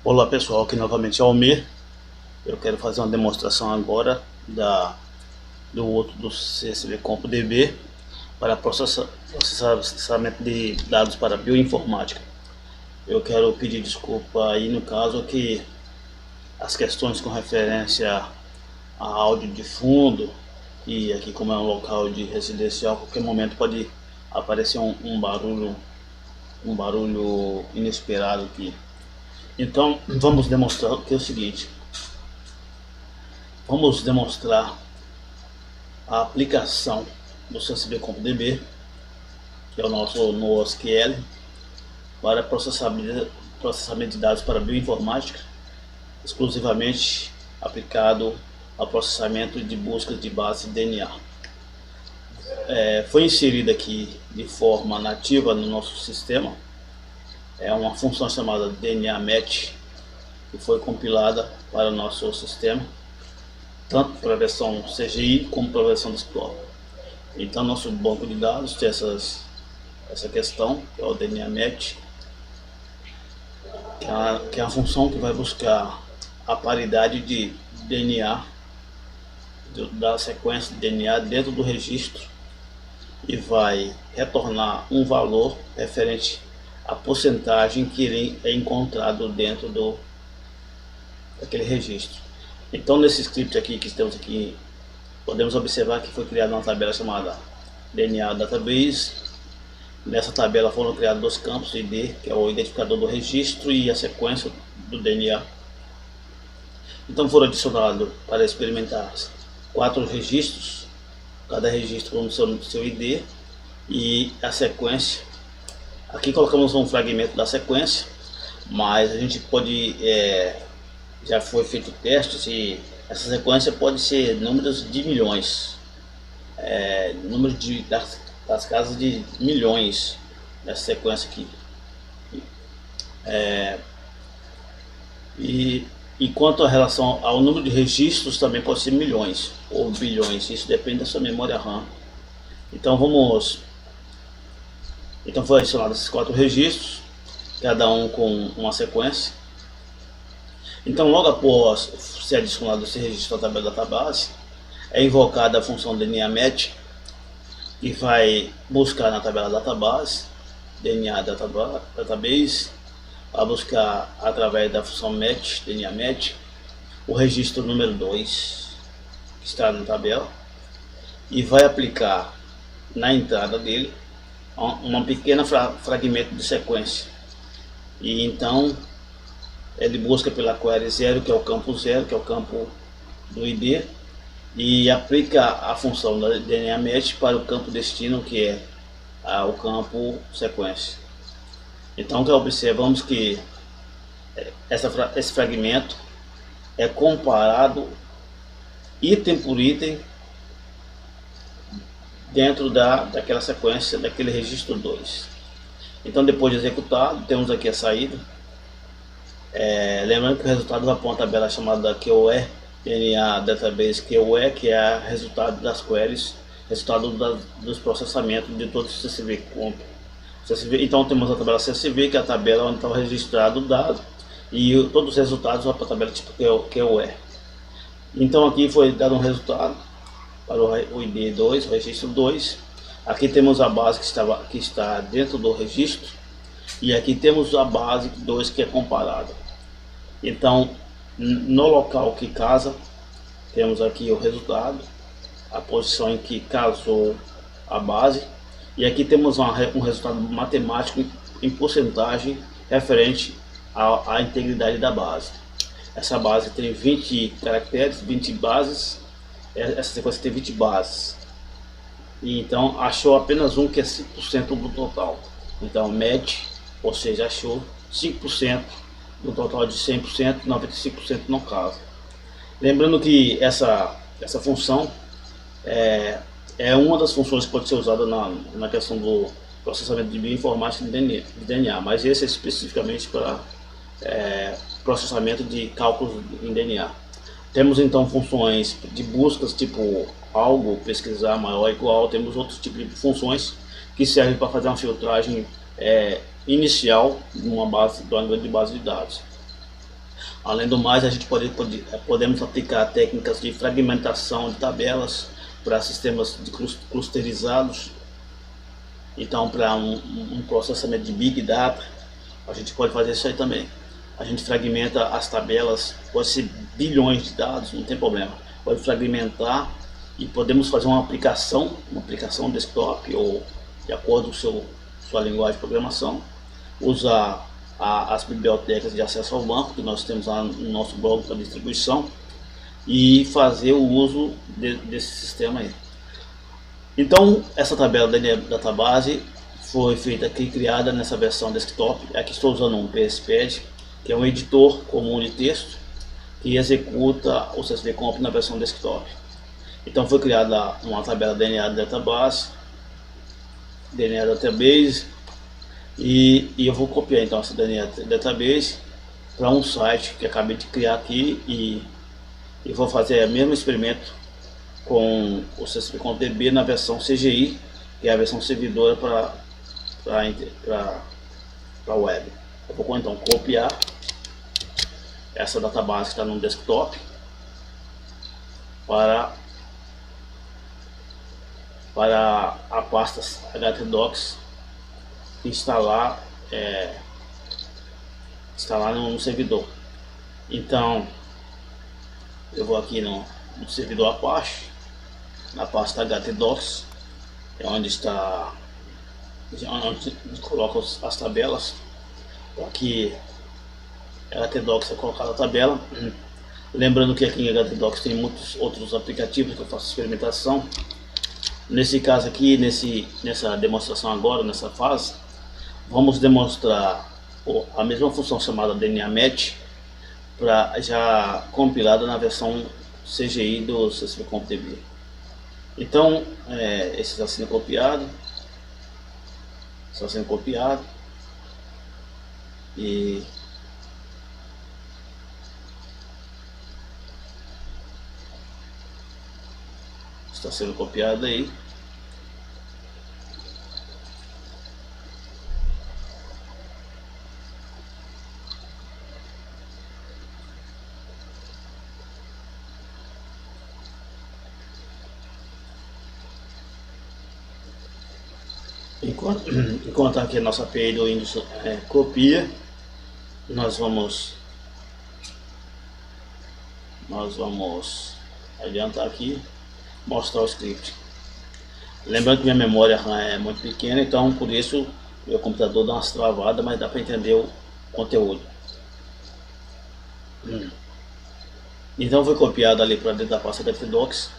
Olá pessoal, aqui novamente é o Almir. Eu quero fazer uma demonstração agora do CSV Compo DB para processamento de dados para bioinformática. Eu quero pedir desculpa aí no caso que as questões com referência a áudio de fundo, e aqui como é um local de residencial, a qualquer momento pode aparecer um barulho inesperado aqui. Então vamos demonstrar o que é o seguinte: vamos demonstrar a aplicação do CSV Compo DB, que é o nosso NoSQL, para processamento de dados para bioinformática, exclusivamente aplicado ao processamento de buscas de base DNA. Foi inserida aqui de forma nativa no nosso sistema. É uma função chamada DNA Match, que foi compilada para o nosso sistema, tanto para a versão CGI como para a versão desktop. Então nosso banco de dados tem essa questão, que é o DNA Match, que é a função que vai buscar a paridade de DNA, da sequência de DNA dentro do registro, e vai retornar um valor referente à porcentagem que é encontrado dentro daquele registro. Então nesse script aqui que temos aqui, podemos observar que foi criada uma tabela chamada DNA Database. Nessa tabela foram criados dois campos, ID, que é o identificador do registro, e a sequência do DNA. Então foram adicionados, para experimentar, 4 registros, cada registro com o seu ID e a sequência. Aqui colocamos um fragmento da sequência, mas a gente pode, já foi feito testes e essa sequência pode ser números de milhões, números das casas de milhões nessa sequência aqui. E quanto a relação ao número de registros, também pode ser milhões ou bilhões, isso depende da sua memória RAM. Então foi adicionado esses 4 registros, cada um com uma sequência. Então logo após ser adicionado esse registro à tabela da database, é invocada a função DNA Match, que vai buscar na tabela da database, DNA Database, a buscar através da função Match, DNA Match, o registro número 2 que está na tabela, e vai aplicar na entrada dele uma pequena fragmento de sequência. E então ele busca pela query 0, que é o campo 0, que é o campo do ID, e aplica a função da DNA Match para o campo destino, que é o campo sequência. Então observamos que esse fragmento é comparado item por item dentro daquela sequência, daquele registro 2. Então depois de executado, temos aqui a saída. Lembrando que o resultado vai para uma tabela chamada QE, DNA Database QE, que é o resultado das queries, resultado dos processamentos de todo o CSV Compo. Então temos a tabela CSV, que é a tabela onde está registrado o dado, e todos os resultados vão para a tabela tipo QE. Então aqui foi dado um resultado para o ID 2, o registro 2. Aqui temos a base que está dentro do registro, e aqui temos a base 2 que é comparada. Então no local que casa, temos aqui o resultado, a posição em que casou a base, e aqui temos um resultado matemático em porcentagem referente à integridade da base. Essa base tem 20 caracteres, 20 bases, essa sequência tem 20 bases, e então achou apenas um, que é 5% do total. Então match, ou seja, achou 5% do total de 100%, 95% no caso. Lembrando que essa função é uma das funções que pode ser usada na questão do processamento de bioinformática de DNA, mas esse é especificamente para processamento de cálculos em DNA. Temos então funções de buscas tipo algo, pesquisar, maior, igual. Temos outros tipos de funções que servem para fazer uma filtragem inicial de uma nível de base de dados. Além do mais, a gente podemos aplicar técnicas de fragmentação de tabelas para sistemas clusterizados. Então, para um processamento de Big Data, a gente pode fazer isso aí também. A gente fragmenta as tabelas, pode ser bilhões de dados, não tem problema. Pode fragmentar e podemos fazer uma aplicação desktop ou de acordo com sua linguagem de programação. Usar as bibliotecas de acesso ao banco que nós temos lá no nosso blog para distribuição e fazer o uso desse sistema aí. Então, essa tabela da database foi feita aqui, criada nessa versão desktop. Aqui estou usando um PSPad, que é um editor comum de texto que executa o CSVComp na versão desktop. Então foi criada uma tabela DNA database, e eu vou copiar então essa DNA database para um site que acabei de criar aqui e vou fazer o mesmo experimento com o CSVComp DB na versão CGI, que é a versão servidora para web. Eu vou então copiar essa database que está no desktop para a pasta htdocs que está lá no servidor. Então eu vou aqui no servidor Apache, na pasta htdocs, é onde coloca as tabelas. Aqui htdocs é colocada a tabela. Lembrando que aqui em htdocs tem muitos outros aplicativos que eu faço experimentação. Nesse caso aqui, nessa demonstração agora, nessa fase, vamos demonstrar a mesma função chamada DNA Match, já compilada na versão CGI do CSVComp DB. Então, esse está sendo copiado, e está sendo copiado aí. Enquanto aqui a nossa API do Windows copia, nós vamos adiantar aqui, mostrar o script. Lembrando que minha memória RAM é muito pequena, então por isso meu computador dá umas travadas, mas dá para entender o conteúdo. Então foi copiado ali para dentro da pasta htdocs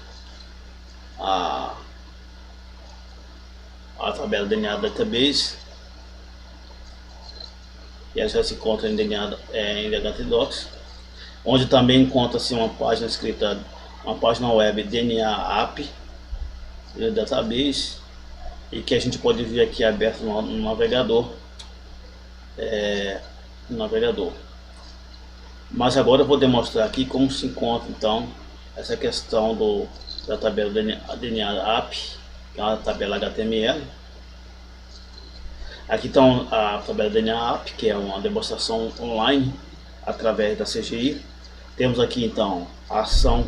a tabela DNA Database, e ela já se encontra em DNA em htdocs, onde também encontra-se uma página escrita, uma página web DNA App Database, e que a gente pode ver aqui aberto no navegador. Mas agora eu vou demonstrar aqui como se encontra então essa questão da tabela DNA App, que é uma tabela HTML. Aqui está a tabela DNA App, que é uma demonstração online através da CGI. Temos aqui então a ação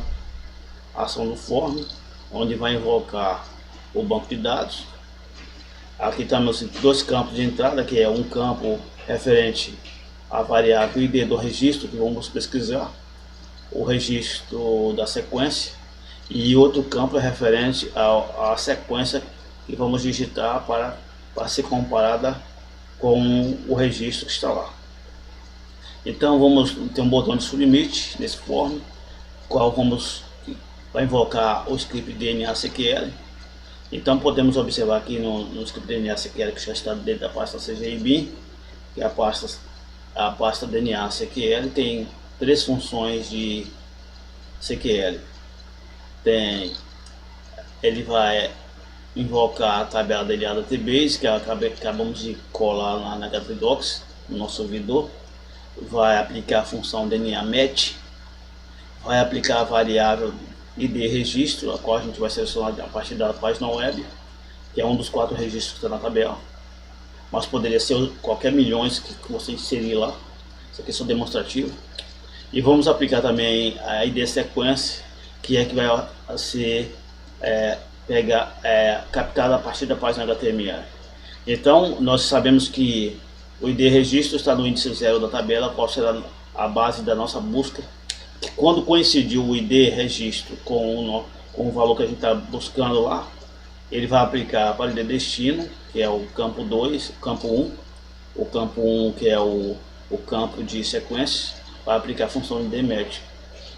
do form, onde vai invocar o banco de dados. Aqui temos dois campos de entrada, que é um campo referente à variável ID do registro que vamos pesquisar, o registro da sequência, e outro campo é referente à sequência que vamos digitar para ser comparada com o registro que está lá. Então vamos ter um botão de submit nesse form, qual vai invocar o script DNA-SQL. Então podemos observar aqui no script DNA-SQL que já está dentro da pasta CGI-bin, que é a pasta DNA-SQL, tem três funções de SQL. Ele vai invocar a tabela DNA Database, que acabamos de colar lá na htdocs, no nosso servidor. Vai aplicar a função DNA Match, vai aplicar a variável ID registro, a qual a gente vai selecionar a partir da página web, que é um dos 4 registros que está na tabela, mas poderia ser qualquer milhões que você inserir lá. Isso aqui é só demonstrativo. E vamos aplicar também a ID sequência, que é que vai ser captada a partir da página HTML. Então, nós sabemos que o ID registro está no índice 0 da tabela, qual será a base da nossa busca. Que quando coincidir o ID registro com o valor que a gente está buscando lá, ele vai aplicar para o ID destino, que é o campo 2, o campo 1, o campo 1 que é o campo de sequência, vai aplicar a função ID match.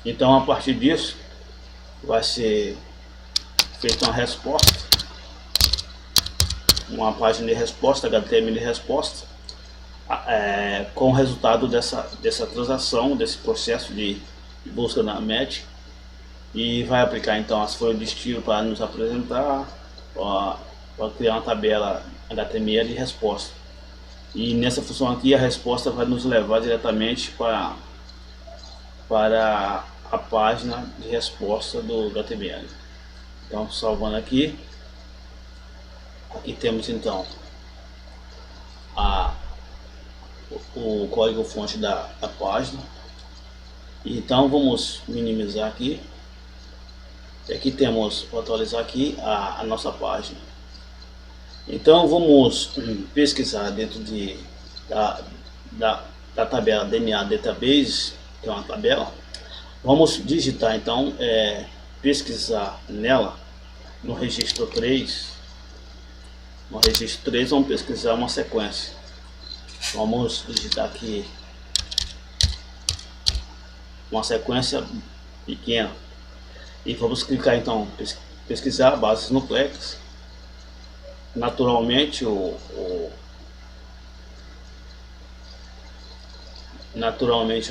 Então, a partir disso, vai ser feita uma resposta, uma página de resposta, HTML de resposta, com o resultado dessa transação, desse processo de busca na match, e vai aplicar então as folhas de estilo para nos apresentar, para criar uma tabela HTML de resposta. E nessa função aqui a resposta vai nos levar diretamente para a página de resposta do HTML. Então, salvando aqui, aqui temos então o código fonte da página. Então vamos minimizar aqui. E aqui temos, vou atualizar aqui a nossa página. Então vamos pesquisar dentro da tabela DNA Database, que é uma tabela. Vamos digitar então, pesquisar nela, no registro 3. No registro 3 vamos pesquisar uma sequência. Vamos digitar aqui uma sequência pequena. E vamos clicar então, pesquisar bases nucleicas. Naturalmente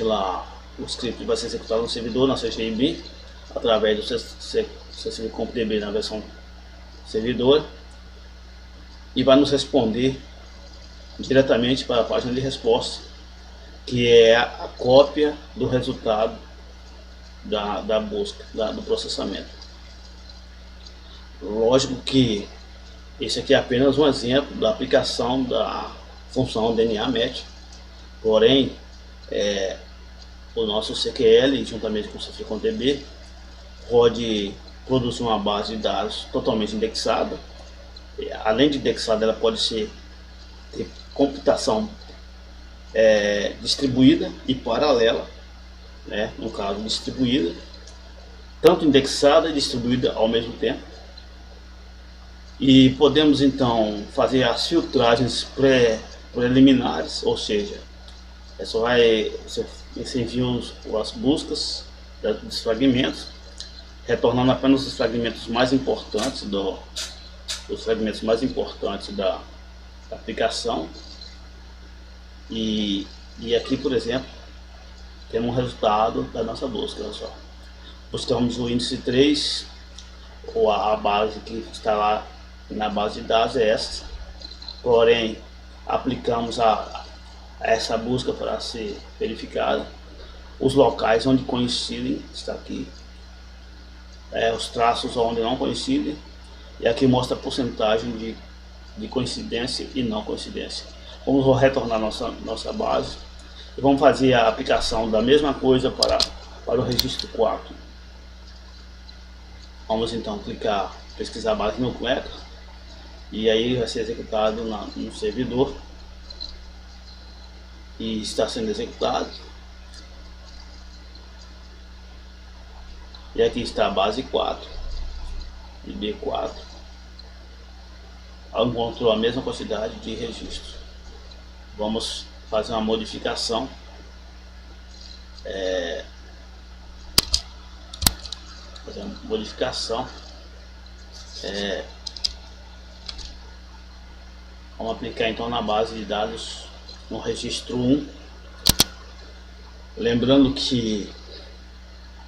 lá o script vai ser executado no servidor, na CGIB, através do CSV-CompDB na versão servidor, e vai nos responder diretamente para a página de resposta, que é a cópia do resultado da busca, do processamento. Lógico que esse aqui é apenas um exemplo da aplicação da função DNA match, porém o nosso CQL, juntamente com o CSV-CompDB, pode produzir uma base de dados totalmente indexada. Além de indexada, ela pode ter computação distribuída e paralela, né? No caso distribuída, tanto indexada e distribuída ao mesmo tempo. E podemos então fazer as filtragens preliminares, ou seja, você envia as buscas dos fragmentos, retornando apenas os fragmentos mais importantes da aplicação. E aqui, por exemplo, temos um resultado da nossa busca. Olha só, buscamos o índice 3, ou a base que está lá na base de dados é essa, porém aplicamos essa busca para ser verificada. Os locais onde coincidem está aqui, os traços onde não coincidem, e aqui mostra a porcentagem de coincidência e não coincidência. Vamos retornar nossa base e vamos fazer a aplicação da mesma coisa para o registro 4. Vamos então clicar pesquisar base nucleica, e aí vai ser executado no servidor, e está sendo executado. E aqui está a base 4 e B4, encontrou a mesma quantidade de registros. Vamos fazer uma modificação, vamos aplicar então na base de dados no registro 1, lembrando que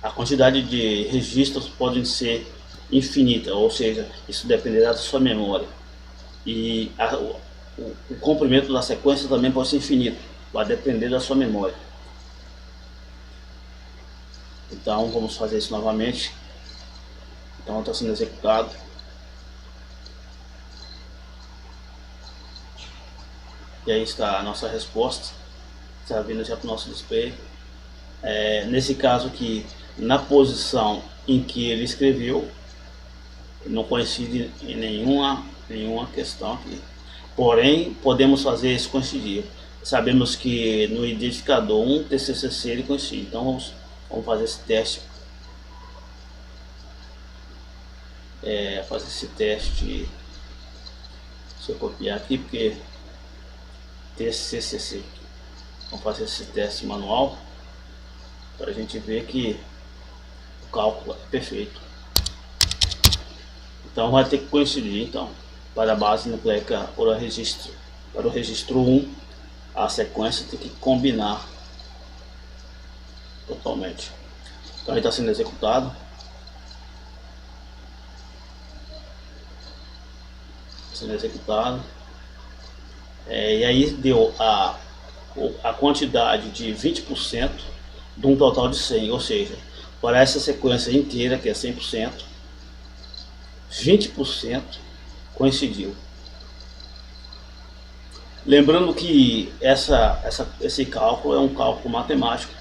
a quantidade de registros pode ser infinita, ou seja, isso dependerá da sua memória, e o comprimento da sequência também pode ser infinito, vai depender da sua memória. Então vamos fazer isso novamente. Então está sendo executado. E aí está a nossa resposta, está vindo já para o nosso display. Nesse caso aqui, na posição em que ele escreveu, não coincide em nenhuma questão aqui. Porém, podemos fazer isso coincidir. Sabemos que no identificador 1 TCCC ele coincide. Então vamos fazer esse teste. Fazer esse teste. Se eu copiar aqui, porque TCCC. Vamos fazer esse teste manual para a gente ver que o cálculo é perfeito. Então vai ter que coincidir. Então, para a base nucleica para o registro 1, a sequência tem que combinar totalmente. Então ele está sendo executado. E aí deu a quantidade de 20% de um total de 100, ou seja, para essa sequência inteira, que é 100%, 20% coincidiu. Lembrando que esse cálculo é um cálculo matemático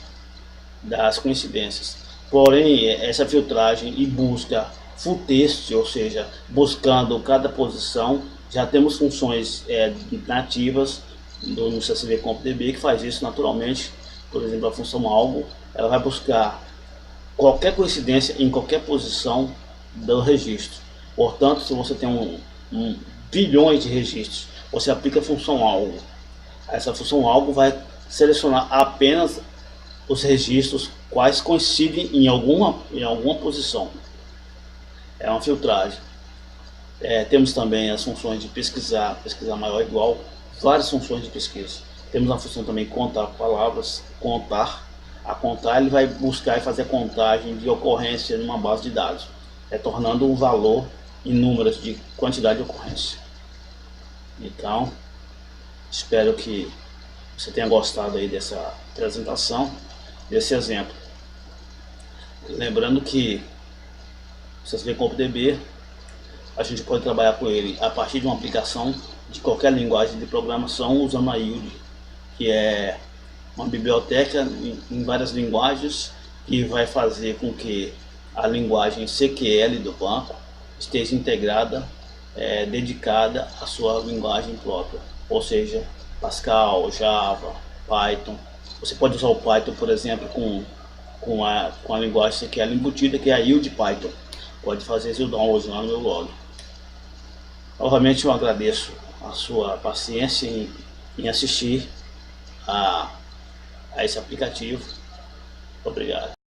das coincidências. Porém, essa filtragem e busca full text, ou seja, buscando cada posição, já temos funções nativas no CSV CompDB que faz isso naturalmente. Por exemplo, a função algo, ela vai buscar qualquer coincidência em qualquer posição do registro. Portanto, se você tem bilhões de registros, você aplica a função algo. Essa função algo vai selecionar apenas os registros quais coincidem em alguma posição. É uma filtragem. Temos também as funções de pesquisar maior ou igual, várias funções de pesquisa. Temos a função também contar palavras, contar. A contar ele vai buscar e fazer a contagem de ocorrência numa base de dados, tornando um valor em números de quantidade de ocorrência. Então, espero que você tenha gostado aí dessa apresentação, desse exemplo. Lembrando que o CSV CompDB, a gente pode trabalhar com ele a partir de uma aplicação de qualquer linguagem de programação usando a yield, que é uma biblioteca em várias linguagens que vai fazer com que a linguagem SQL do banco esteja integrada, dedicada à sua linguagem própria, ou seja, Pascal, Java, Python. Você pode usar o Python, por exemplo, com a linguagem SQL embutida, que é a yield Python. Pode fazer esse download lá no meu blog. Novamente eu agradeço a sua paciência em assistir a esse aplicativo. Obrigado.